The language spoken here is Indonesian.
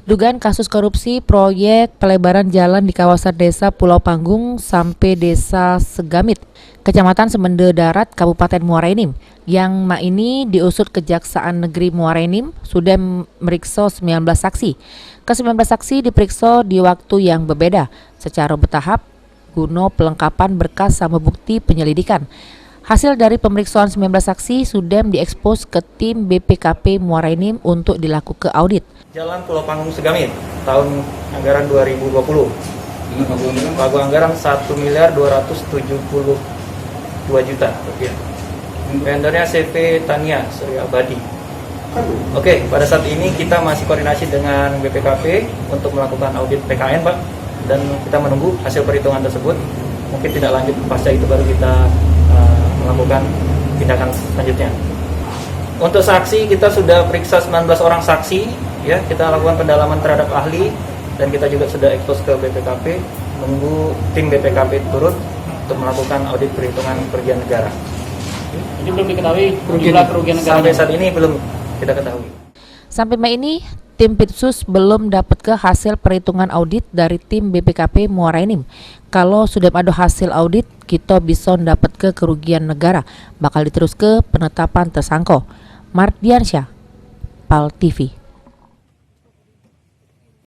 Dugaan kasus korupsi proyek pelebaran jalan di kawasan desa Pulau Panggung sampai desa Segamit, Kecamatan Semende Darat, Kabupaten Muara Enim. Yang ini diusut Kejaksaan Negeri Muara Enim sudah meriksa 19 saksi. Ke-19 saksi diperiksa di waktu yang berbeda secara bertahap guna pelengkapan berkas sama bukti penyelidikan. Hasil dari pemeriksaan 19 saksi sudah diekspos ke tim BPKP Muara Enim untuk dilakukan audit. Jalan Pulau Panggung Segamit tahun anggaran 2020. Pagu anggaran 1.272 juta rupiah. Vendornya CV Tania Surya Abadi. Oke, pada saat ini kita masih koordinasi dengan BPKP untuk melakukan audit PKN, Pak, dan kita menunggu hasil perhitungan tersebut. Mungkin tidak lanjut, pasca itu baru kita melakukan tindakan selanjutnya. Untuk saksi kita sudah periksa 19 orang saksi. Ya, kita lakukan pendalaman terhadap ahli dan kita juga sudah ekspos ke BPKP, menunggu tim BPKP turun untuk melakukan audit perhitungan kerugian negara. Ini belum diketahui jumlah kerugian negara. Sampai saat ini belum kita ketahui. Sampai Mei ini, tim Pitsus belum dapat ke hasil perhitungan audit dari tim BPKP Muara Enim. Kalau sudah ada hasil audit, kita bisa dapat ke kerugian negara, bakal diterus ke penetapan tersangka. Mardiansyah, PAL TV.